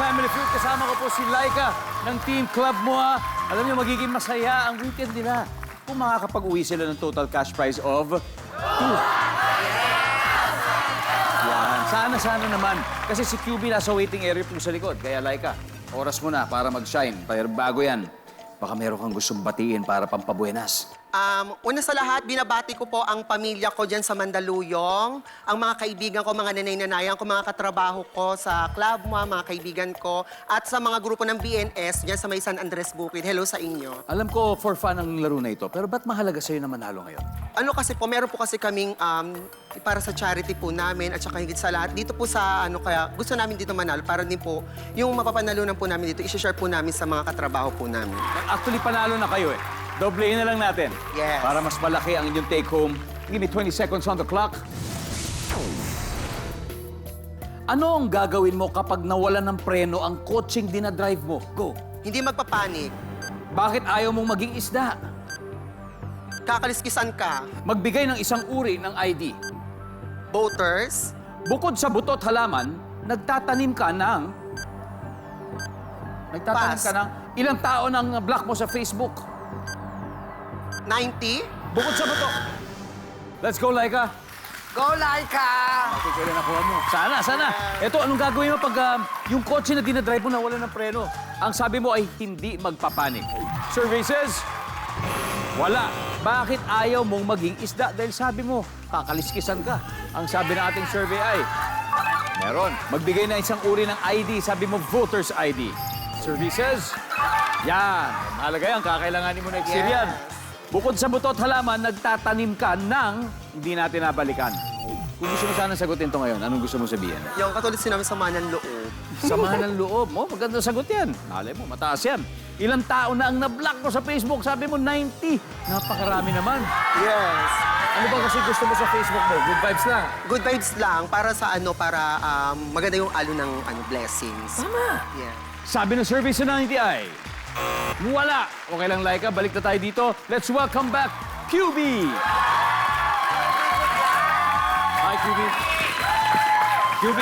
Family Feud. Kasama ko po si Laika ng Team Club Moa. Alam niyo, magiging masaya ang weekend nila kung makakapag-uwi sila ng total cash prize of 2. Yan. Sana naman. Kasi si QB nasa waiting area po sa likod. Kaya Laika, oras mo na para mag-shine. Pero bago yan, baka meron kang gustong batiin para pampabuenas. Una sa lahat, binabati ko po ang pamilya ko dyan sa Mandaluyong, ang mga kaibigan ko, mga nanay-nanayan ko, mga katrabaho ko sa club mo, mga kaibigan ko, at sa mga grupo ng BNS dyan sa may San Andres Bukid. Hello sa inyo. Alam ko, for fun ang laro na ito. Pero ba't mahalaga sa'yo na manalo ngayon? Ano kasi po, meron po kasi kaming para sa charity po namin at saka higit sa lahat. Dito po sa kaya gusto namin dito manalo para din po yung mapapanalunan po namin dito, i-share po namin sa mga katrabaho po namin. Actually, panalo na kayo eh. Doblehin na lang natin. Yes. Para mas malaki ang inyong take-home. Give me 20 seconds on the clock. Ano ang gagawin mo kapag nawalan ng preno ang coaching dinadrive mo? Go. Hindi magpapanik. Bakit ayaw mong maging isda? Kakaliskisan ka. Magbigay ng isang uri ng ID. Voters. Bukod sa butot halaman, nagtatanim ka ng... Pass. Ilang tao ng block mo sa Facebook? 90. Bukod sa buto. Let's go, Laika. Go, Laika! Okay, kailan nakuha mo? Sana. Ito, anong gagawin mo pag yung kotse na dinadrive mo nawala ng preno? Ang sabi mo ay hindi magpapanik. Survey says, wala. Bakit ayaw mong maging isda? Dahil sabi mo, kakaliskisan ka. Ang sabi ng ating survey ay, meron. Magbigay na isang uri ng ID. Sabi mo, voter's ID. Survey says, yan. Mahalaga yan. Kakailanganin mo next year yan. Bukod sa butot halaman, nagtatanim ka ng hindi natin nabalikan. Kung gusto mo sana sagutin to ngayon, anong gusto mo sabihin? Yung katulad sinabi sa ng loob. Samahan ng loob. Oh, maganda sagot yan. Malay mo, mataas yan. Ilang tao na ang na-block mo sa Facebook? Sabi mo, 90. Napakarami naman. Yes. Ano ba kasi gusto mo sa Facebook mo? Good vibes lang. Good vibes lang para sa para maganda yung alo ng blessings. Tama. Yeah. Sabi ng survey sa 90 ay, wala. Okay lang, Laika. Balik na tayo dito. Let's welcome back, QB. Hi, QB. QB.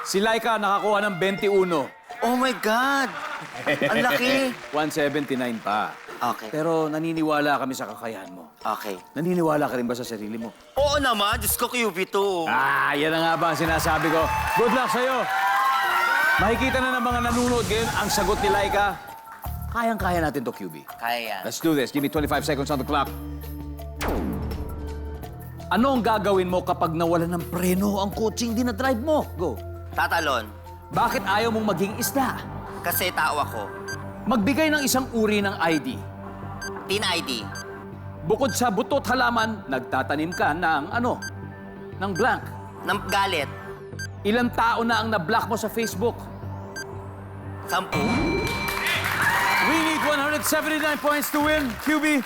Si Laika nakakuha ng 21. Oh my God! Ang laki! 179 pa. Okay. Pero naniniwala kami sa kakayahan mo. Okay. Naniniwala ka rin ba sa sarili mo? Oo naman, Diyos ko, QB to. Yan na nga ba ang sinasabi ko. Good luck sa'yo. Makikita na ng mga nanonood ngayon ang sagot ni Laika. Kayang-kaya natin to, QB. Kaya yan. Let's do this. Give me 25 seconds on the clock. Ano ang gagawin mo kapag nawalan ng preno ang coaching dinadrive mo? Go. Tatalon. Bakit ayaw mong maging isda? Kasi tao ako. Magbigay ng isang uri ng ID. Teen ID. Bukod sa butot halaman, nagtatanim ka ng ano? Ng blank. Ng galit. Ilang tao na ang na-block mo sa Facebook? 10. We need 179 points to win, QB.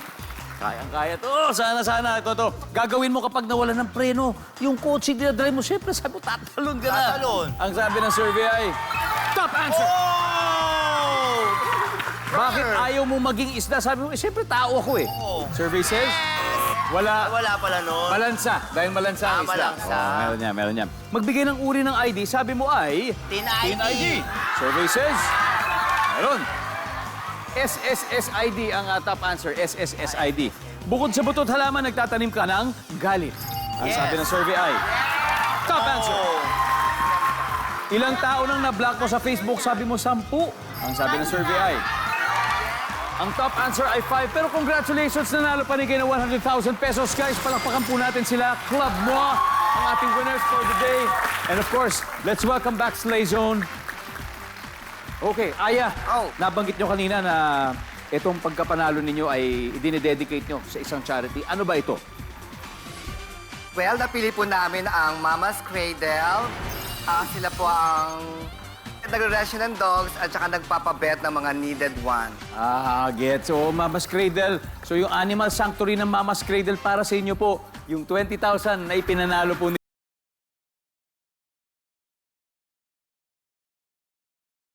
Kayang-kaya to. Sana. Ito. Gagawin mo kapag nawalan ng preno. Yung coaching dinadrive mo, syempre sabi mo, tatalon ka na. Tatalon. Ang sabi ng survey ay, top answer. Oh! Bakit ayaw mo maging isda? Sabi mo, syempre tao ako eh. Oo. Survey says, wala. Wala pala nun. Malansa. Dahil malansa ang isda. Malansa. Meron niya. Magbigay ng uri ng ID, sabi mo ay... Teen ID. Survey says, meron. SSSID ang top answer, SSSID. Bukod sa butot halaman, nagtatanim ka ng galit. Ang Yes. sabi ng survey ay, top answer. Oh. Ilang tao nang na-block mo sa Facebook, sabi mo 10. Ang sabi ng survey ay, ang top answer ay 5. Pero congratulations, nanalo pa ni kayo ng 100,000 pesos. Guys, palakpakan po natin sila. Club mo ang ating winners for the day. And of course, let's welcome back Slay Zone. Okay, Aya, nabanggit nyo kanina na itong pagkapanalo ninyo ay idinededicate nyo sa isang charity. Ano ba ito? Well, napili po namin ang Mama's Cradle. Sila po ang nagre-ration ng dogs at saka nagpapabet ng mga needed one. Gets. So, Mama's Cradle. So, yung Animal Sanctuary ng Mama's Cradle para sa inyo po, yung 20,000 na ipinanalo po